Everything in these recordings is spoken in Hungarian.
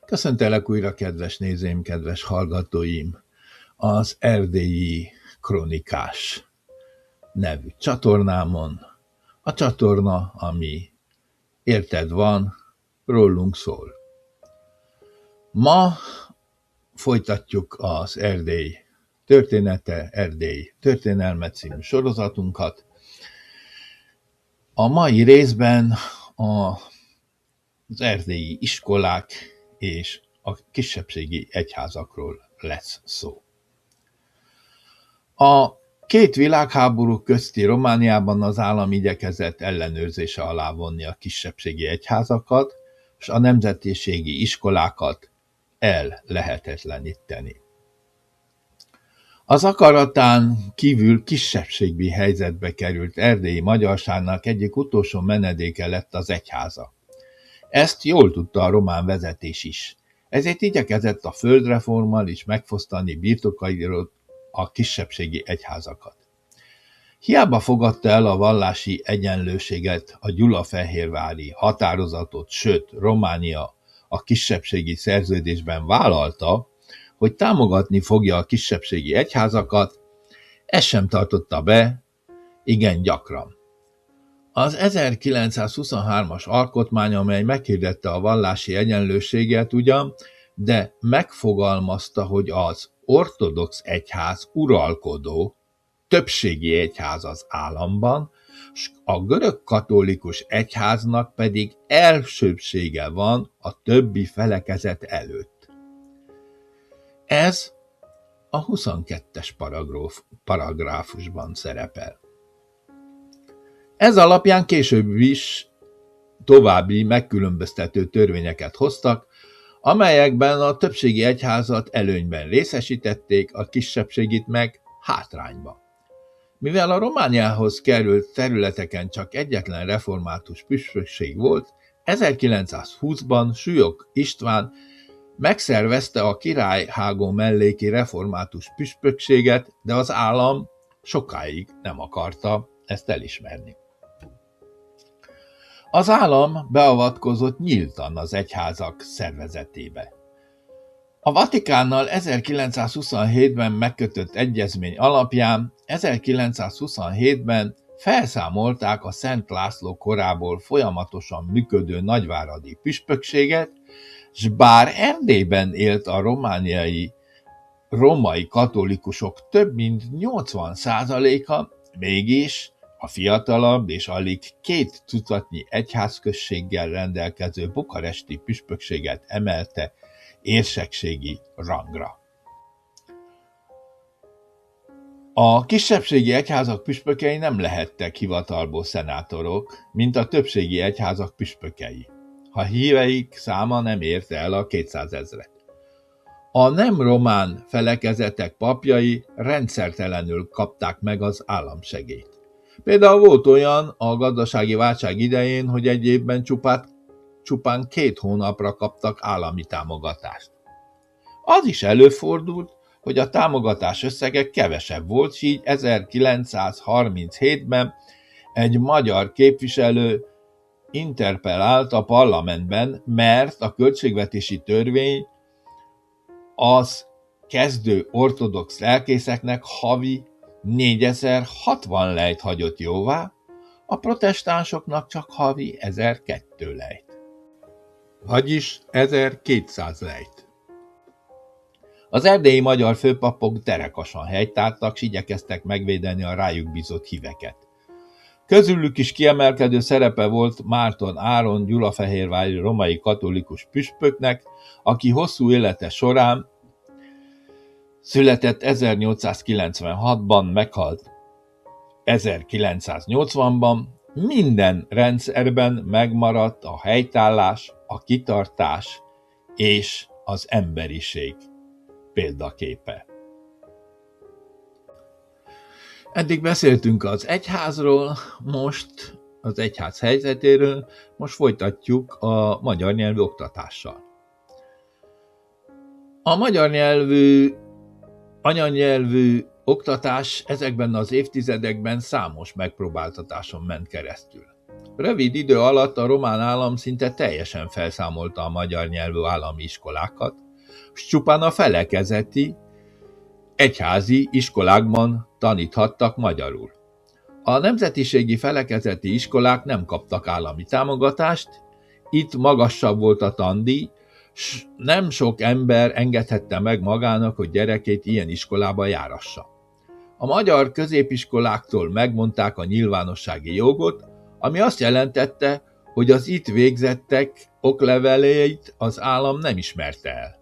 Köszöntelek újra, kedves nézőim, kedves hallgatóim! Az Erdélyi Kronikás nevű csatornámon. A csatorna, ami érted van, rólunk szól. Ma folytatjuk az Erdély története, Erdély történelme című sorozatunkat. A mai részben az erdélyi iskolák és a kisebbségi egyházakról lesz szó. A két világháború közti Romániában az állam igyekezett ellenőrzése alá vonni a kisebbségi egyházakat, és a nemzetiségi iskolákat ellehetetleníteni. Az akaratán kívül kisebbségi helyzetbe került erdélyi magyarságnak egyik utolsó menedéke lett az egyháza. Ezt jól tudta a román vezetés is, ezért igyekezett a földreformmal is megfosztani birtokairól a kisebbségi egyházakat. Hiába fogadta el a vallási egyenlőséget, a gyulafehérvári határozatot, sőt, Románia a kisebbségi szerződésben vállalta, hogy támogatni fogja a kisebbségi egyházakat, ezt sem tartotta be, igen gyakran. Az 1923-as alkotmány, amely meghirdette a vallási egyenlőséget ugyan, de megfogalmazta, hogy az ortodox egyház uralkodó, többségi egyház az államban, s a görög katolikus egyháznak pedig elsőbbsége van a többi felekezet előtt. Ez a 22-es paragráfusban szerepel. Ez alapján később is további megkülönböztető törvényeket hoztak, amelyekben a többségi egyházat előnyben részesítették, a kisebbségit meg hátrányba. Mivel a Romániához került területeken csak egyetlen református püspökség volt, 1920-ban Súlyog István megszervezte a Királyhágó melléki református püspökséget, de az állam sokáig nem akarta ezt elismerni. Az állam beavatkozott nyíltan az egyházak szervezetébe. A Vatikánnal 1927-ben megkötött egyezmény alapján 1927-ben felszámolták a Szent László korából folyamatosan működő nagyváradi püspökséget, s bár Erdélyben élt a romániai római katolikusok több mint 80%-a, mégis a fiatalabb és alig 2 tucatnyi egyházközséggel rendelkező bukaresti püspökséget emelte érsekségi rangra. A kisebbségi egyházak püspökei nem lehettek hivatalból szenátorok, mint a többségi egyházak püspökei, ha híveik száma nem érte el a 200 000-et. A nem román felekezetek papjai rendszertelenül kapták meg az államsegélyt. Például volt olyan a gazdasági válság idején, hogy egy évben csupán 2 hónapra kaptak állami támogatást. Az is előfordult, hogy a támogatás összege kevesebb volt, s így 1937-ben egy magyar képviselő interpellált a parlamentben, mert a költségvetési törvény az kezdő ortodox lelkészeknek havi 4060 lejt hagyott jóvá, a protestánsoknak csak havi 1002 lejt. Vagyis 1200 lejt. Az erdélyi magyar főpapok derekasan helytáltak, s igyekeztek megvédeni a rájuk bízott híveket. Közülük is kiemelkedő szerepe volt Márton Áron gyulafehérvári római katolikus püspöknek, aki hosszú élete során született 1896-ban, meghalt 1980-ban, minden rendszerben megmaradt a helytállás, a kitartás és az emberiség példaképe. Eddig beszéltünk az egyházról, most az egyház helyzetéről, most folytatjuk a magyar nyelvű oktatással. A magyar nyelvű, anyanyelvű oktatás ezekben az évtizedekben számos megpróbáltatáson ment keresztül. Rövid idő alatt a román állam szinte teljesen felszámolta a magyar nyelvű állami iskolákat, s csupán a felekezeti, egyházi iskolákban taníthattak magyarul. A nemzetiségi felekezeti iskolák nem kaptak állami támogatást, itt magasabb volt a tandíj, s nem sok ember engedhette meg magának, hogy gyerekét ilyen iskolába járassa. A magyar középiskoláktól megmondták a nyilvánossági jogot, ami azt jelentette, hogy az itt végzettek okleveleit az állam nem ismerte el.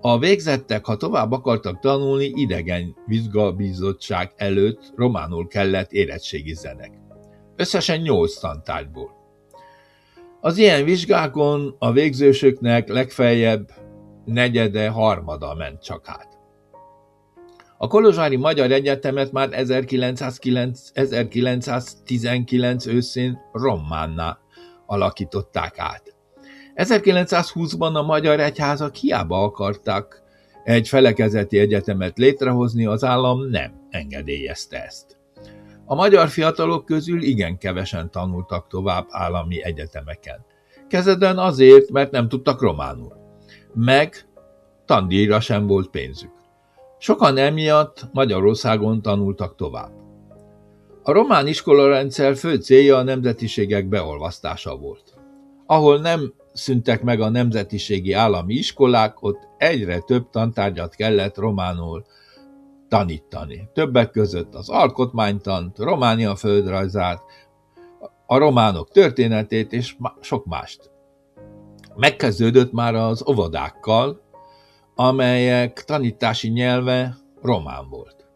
A végzettek, ha tovább akartak tanulni, idegen vizsgabizottság előtt románul kellett érettségizzenek. Összesen 8 tantárgyból. Az ilyen vizsgákon a végzősöknek legfeljebb negyede, harmada ment csak át. A kolozsvári Magyar Egyetemet már 1919 őszén románná alakították át. 1920-ban a magyar egyházak hiába akarták egy felekezeti egyetemet létrehozni, az állam nem engedélyezte ezt. A magyar fiatalok közül igen kevesen tanultak tovább állami egyetemeken. Kezdetben azért, mert nem tudtak románul. Meg tandíjra sem volt pénzük. Sokan emiatt Magyarországon tanultak tovább. A román iskolarendszer fő célja a nemzetiségek beolvasztása volt. Ahol nem szűntek meg a nemzetiségi állami iskolák, ott egyre több tantárgyat kellett románul tanítani. Többek között az alkotmánytant, Románia földrajzát, a románok történetét és sok mást. Megkezdődött már az óvodákkal, amelyek tanítási nyelve román volt.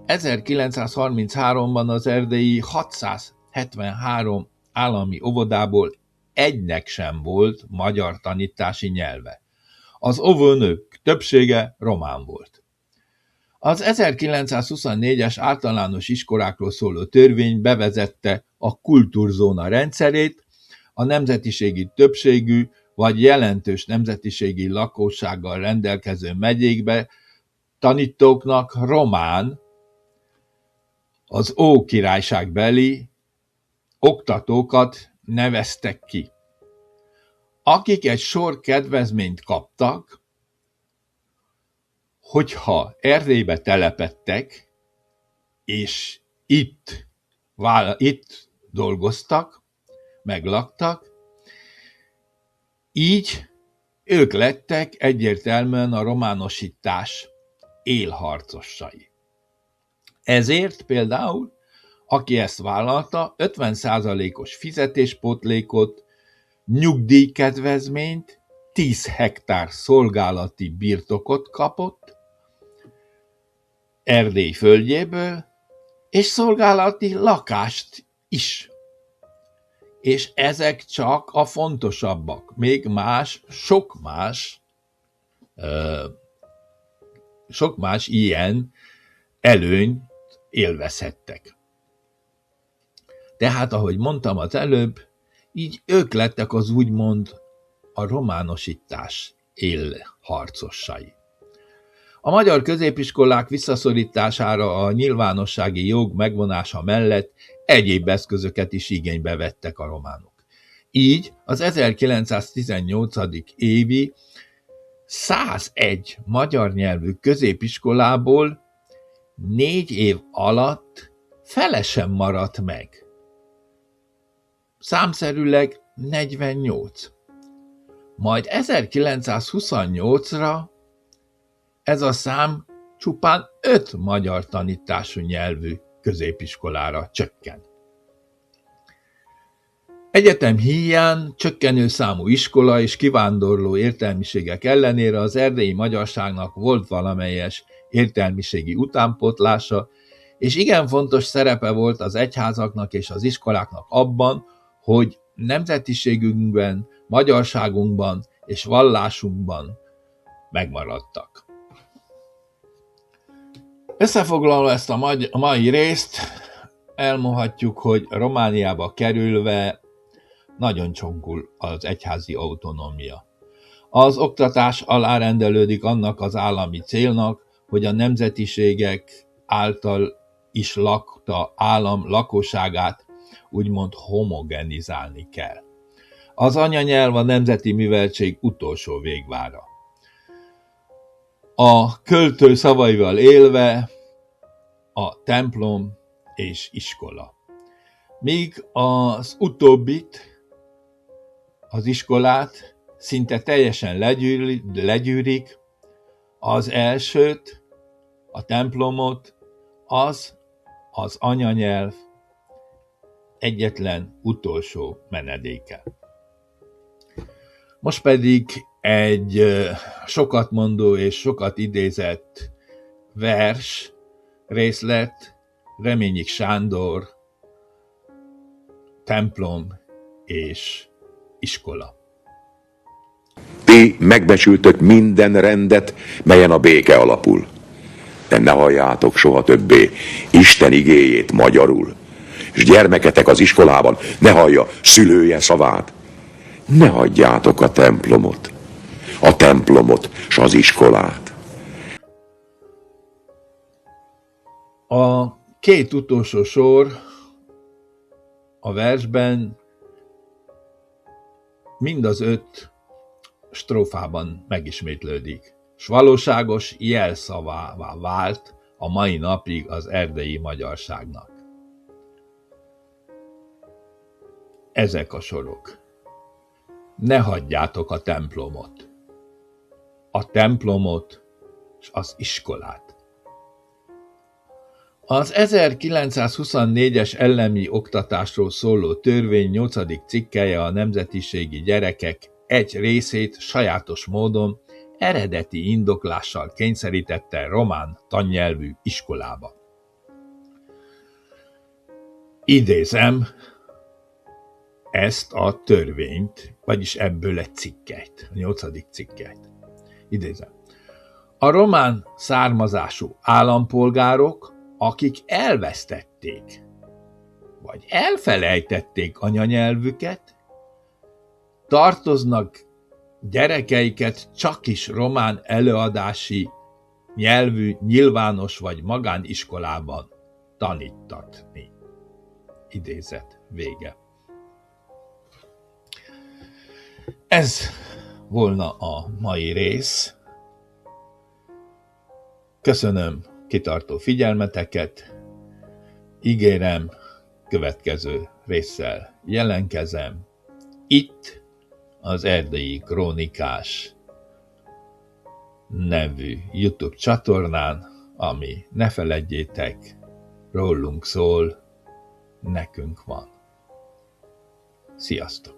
1933-ban az erdélyi 673 állami óvodából egynek sem volt magyar tanítási nyelve. Az óvónők többsége román volt. Az 1924-es általános iskolákról szóló törvény bevezette a kultúrzóna rendszerét, a nemzetiségi többségű vagy jelentős nemzetiségi lakossággal rendelkező megyékbe tanítóknak román, az Ókirályságbeli oktatókat neveztek ki, akik egy sor kedvezményt kaptak, hogyha Erdélybe telepedtek, és itt dolgoztak, meglaktak, így ők lettek egyértelműen a románosítás élharcosai. Ezért például, aki ezt vállalta, 50%-os fizetéspótlékot, nyugdíjkedvezményt, 10 hektár szolgálati birtokot kapott Erdély földjéből, és szolgálati lakást is. És ezek csak a fontosabbak. Még más, sok más ilyen előnyt élvezhettek. Tehát, ahogy mondtam az előbb, így ők lettek az úgymond a románosítás élharcosai. A magyar középiskolák visszaszorítására a nyilvánossági jog megvonása mellett egyéb eszközöket is igénybe vettek a románok. Így az 1918. évi 101 magyar nyelvű középiskolából 4 év alatt fele sem maradt meg. Számszerűleg 48. Majd 1928-ra ez a szám csupán 5 magyar tanítású nyelvű középiskolára csökken. Egyetem híján, csökkenő számú iskola és kivándorló értelmiségek ellenére az erdélyi magyarságnak volt valamelyes értelmiségi utánpótlása, és igen fontos szerepe volt az egyházaknak és az iskoláknak abban, hogy nemzetiségünkben, magyarságunkban és vallásunkban megmaradtak. Összefoglalva ezt a mai részt, elmondhatjuk, hogy Romániába kerülve nagyon csonkul az egyházi autonómia. Az oktatás alárendelődik annak az állami célnak, hogy a nemzetiségek által is lakta állam lakosságát úgymond homogenizálni kell. Az anyanyelv a nemzeti műveltség utolsó végvára. A költő szavaival élve a templom és iskola. Míg az utóbbit, az iskolát szinte teljesen legyűrik, az elsőt, a templomot, az anyanyelv egyetlen utolsó menedéke. Most pedig egy sokat mondó és sokat idézett vers részlet, Reményik Sándor, templom és iskola. Ti megbecsültök minden rendet, melyen a béke alapul. De ne halljátok soha többé Isten igéjét magyarul. És gyermeketek az iskolában ne hallja szülője szavát. Ne hagyjátok a templomot s az iskolát. A két utolsó sor a versben mind az 5 strófában megismétlődik, s valóságos jelszavává vált a mai napig az erdélyi magyarságnak. Ezek a sorok. Ne hagyjátok a templomot és az iskolát. Az 1924-es ellemi oktatásról szóló törvény 8. cikkelye a nemzetiségi gyerekek egy részét sajátos módon eredeti indoklással kényszerítette román tannyelvű iskolába. Idézem ezt a törvényt, vagyis ebből egy cikkeit, a 8. cikkeit. Idézem. A román származású állampolgárok, akik elvesztették, vagy elfelejtették anyanyelvüket, tartoznak gyerekeiket csakis román előadási nyelvű nyilvános vagy magániskolában tanítatni. Idézet vége. Ez volna a mai rész. Köszönöm kitartó figyelmeteket. Ígérem, következő résszel jelentkezem. Itt az Erdélyi Krónikás nevű YouTube csatornán, ami, ne feledjétek, rólunk szól, nekünk van. Sziasztok!